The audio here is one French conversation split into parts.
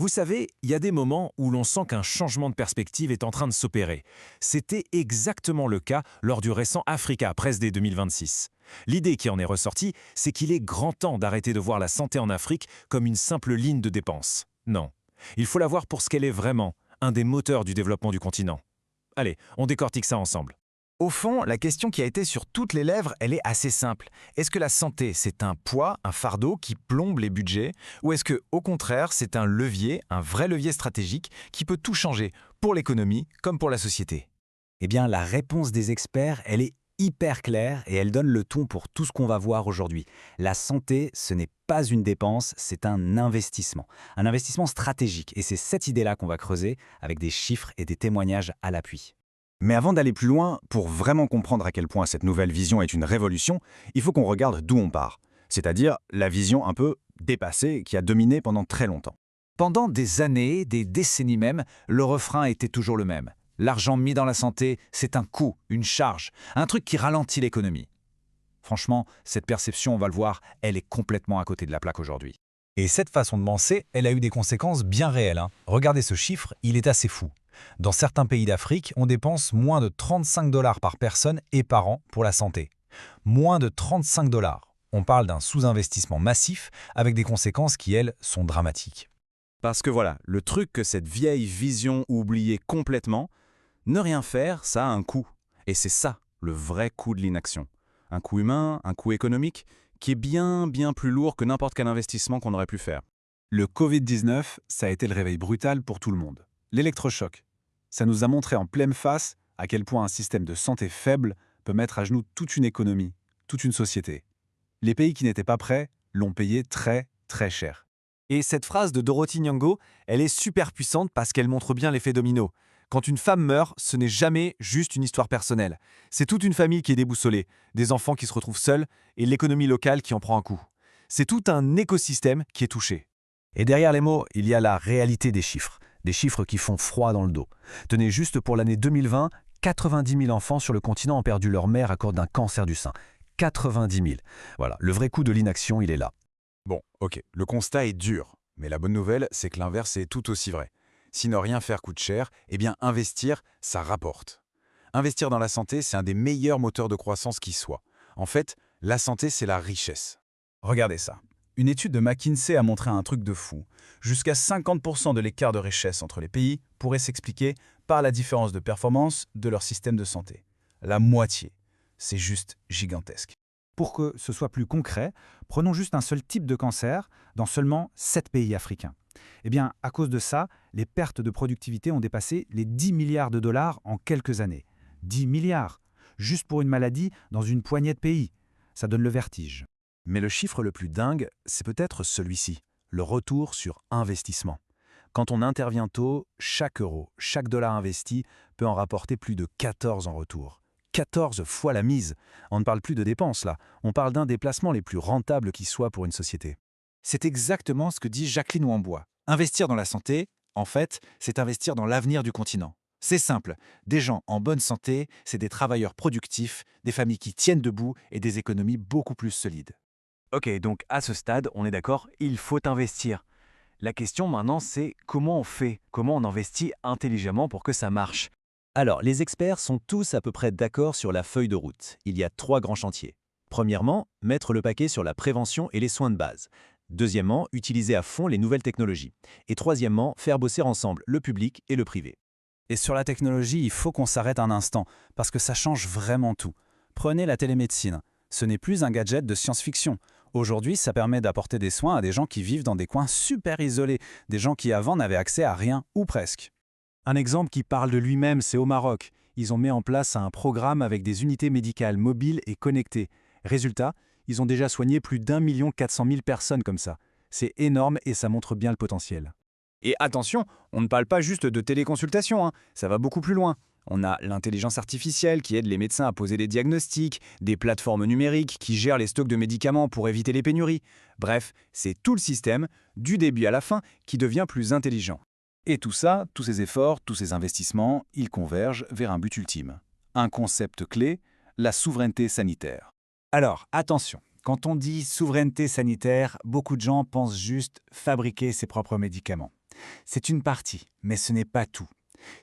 Vous savez, il y a des moments où l'on sent qu'un changement de perspective est en train de s'opérer. C'était exactement le cas lors du récent Africa Press Day 2026. L'idée qui en est ressortie, c'est qu'il est grand temps d'arrêter de voir la santé en Afrique comme une simple ligne de dépenses. Non. Il faut la voir pour ce qu'elle est vraiment, un des moteurs du développement du continent. Allez, on décortique ça ensemble. Au fond, la question qui a été sur toutes les lèvres, elle est assez simple. Est-ce que la santé, c'est un poids, un fardeau qui plombe les budgets? Ou est-ce que, au contraire, c'est un levier, un vrai levier stratégique qui peut tout changer, pour l'économie comme pour la société? Eh bien, la réponse des experts, elle est hyper claire et elle donne le ton pour tout ce qu'on va voir aujourd'hui. La santé, ce n'est pas une dépense, c'est un investissement stratégique. Et c'est cette idée-là qu'on va creuser avec des chiffres et des témoignages à l'appui. Mais avant d'aller plus loin, pour vraiment comprendre à quel point cette nouvelle vision est une révolution, il faut qu'on regarde d'où on part. C'est-à-dire la vision un peu dépassée qui a dominé pendant très longtemps. Pendant des années, des décennies même, le refrain était toujours le même. L'argent mis dans la santé, c'est un coût, une charge, un truc qui ralentit l'économie. Franchement, cette perception, on va le voir, elle est complètement à côté de la plaque aujourd'hui. Et cette façon de penser, elle a eu des conséquences bien réelles. Regardez ce chiffre, il est assez fou. Dans certains pays d'Afrique, on dépense moins de 35 $ par personne et par an pour la santé. Moins de 35 $. On parle d'un sous-investissement massif avec des conséquences qui, elles, sont dramatiques. Parce que voilà, le truc que cette vieille vision oubliée complètement, ne rien faire, ça a un coût. Et c'est ça, le vrai coût de l'inaction. Un coût humain, un coût économique, qui est bien plus lourd que n'importe quel investissement qu'on aurait pu faire. Le Covid-19, ça a été le réveil brutal pour tout le monde. L'électrochoc. Ça nous a montré en pleine face à quel point un système de santé faible peut mettre à genoux toute une économie, toute une société. Les pays qui n'étaient pas prêts l'ont payé très, très cher. Et cette phrase de Dorothy Nyong'o, elle est super puissante parce qu'elle montre bien l'effet domino. Quand une femme meurt, ce n'est jamais juste une histoire personnelle. C'est toute une famille qui est déboussolée, des enfants qui se retrouvent seuls et l'économie locale qui en prend un coup. C'est tout un écosystème qui est touché. Et derrière les mots, il y a la réalité des chiffres qui font froid dans le dos. Tenez, juste pour l'année 2020, 90 000 enfants sur le continent ont perdu leur mère à cause d'un cancer du sein. 90 000. Voilà, le vrai coût de l'inaction, il est là. Bon, ok, le constat est dur. Mais la bonne nouvelle, c'est que l'inverse est tout aussi vrai. Si ne rien faire coûte cher, eh bien investir, ça rapporte. Investir dans la santé, c'est un des meilleurs moteurs de croissance qui soit. En fait, la santé, c'est la richesse. Regardez ça. Une étude de McKinsey a montré un truc de fou. Jusqu'à 50% de l'écart de richesse entre les pays pourrait s'expliquer par la différence de performance de leur système de santé. La moitié. C'est juste gigantesque. Pour que ce soit plus concret, prenons juste un seul type de cancer dans seulement 7 pays africains. Eh bien, à cause de ça, les pertes de productivité ont dépassé les 10 milliards de dollars en quelques années. 10 milliards, juste pour une maladie dans une poignée de pays. Ça donne le vertige. Mais le chiffre le plus dingue, c'est peut-être celui-ci, le retour sur investissement. Quand on intervient tôt, chaque euro, chaque dollar investi peut en rapporter plus de 14 en retour. 14 fois la mise. On ne parle plus de dépenses là, on parle d'un des placements les plus rentables qui soit pour une société. C'est exactement ce que dit Jacqueline Wambois. Investir dans la santé, en fait, c'est investir dans l'avenir du continent. C'est simple, des gens en bonne santé, c'est des travailleurs productifs, des familles qui tiennent debout et des économies beaucoup plus solides. Ok, donc à ce stade, on est d'accord, il faut investir. La question maintenant, c'est comment on fait? Comment on investit intelligemment pour que ça marche? Alors, les experts sont tous à peu près d'accord sur la feuille de route. Il y a 3 grands chantiers. Premièrement, mettre le paquet sur la prévention et les soins de base. Deuxièmement, utiliser à fond les nouvelles technologies. Et troisièmement, faire bosser ensemble le public et le privé. Et sur la technologie, il faut qu'on s'arrête un instant, parce que ça change vraiment tout. Prenez la télémédecine. Ce n'est plus un gadget de science-fiction. Aujourd'hui, ça permet d'apporter des soins à des gens qui vivent dans des coins super isolés, des gens qui avant n'avaient accès à rien ou presque. Un exemple qui parle de lui-même, c'est au Maroc. Ils ont mis en place un programme avec des unités médicales mobiles et connectées. Résultat, ils ont déjà soigné plus d'1 400 000 personnes comme ça. C'est énorme et ça montre bien le potentiel. Et attention, on ne parle pas juste de téléconsultation, ça va beaucoup plus loin. On a l'intelligence artificielle qui aide les médecins à poser des diagnostics, des plateformes numériques qui gèrent les stocks de médicaments pour éviter les pénuries. Bref, c'est tout le système, du début à la fin, qui devient plus intelligent. Et tout ça, tous ces efforts, tous ces investissements, ils convergent vers un but ultime. Un concept clé, la souveraineté sanitaire. Alors, attention, quand on dit souveraineté sanitaire, beaucoup de gens pensent juste fabriquer ses propres médicaments. C'est une partie, mais ce n'est pas tout.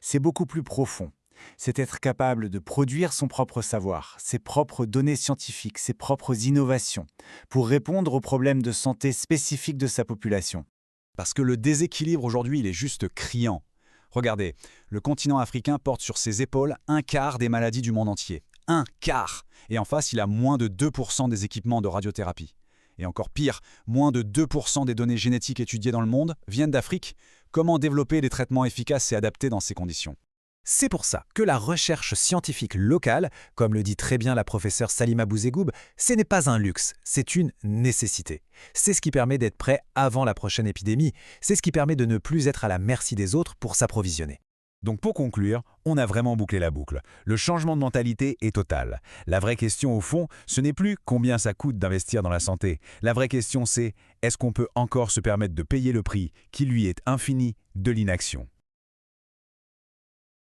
C'est beaucoup plus profond. C'est être capable de produire son propre savoir, ses propres données scientifiques, ses propres innovations, pour répondre aux problèmes de santé spécifiques de sa population. Parce que le déséquilibre aujourd'hui, il est juste criant. Regardez, le continent africain porte sur ses épaules un quart des maladies du monde entier. Un quart! Et en face, il a moins de 2% des équipements de radiothérapie. Et encore pire, moins de 2% des données génétiques étudiées dans le monde viennent d'Afrique. Comment développer des traitements efficaces et adaptés dans ces conditions? C'est pour ça que la recherche scientifique locale, comme le dit très bien la professeure Salima Bouzegoub, ce n'est pas un luxe, c'est une nécessité. C'est ce qui permet d'être prêt avant la prochaine épidémie, c'est ce qui permet de ne plus être à la merci des autres pour s'approvisionner. Donc pour conclure, on a vraiment bouclé la boucle. Le changement de mentalité est total. La vraie question au fond, ce n'est plus combien ça coûte d'investir dans la santé. La vraie question c'est, est-ce qu'on peut encore se permettre de payer le prix qui lui est infini de l'inaction ?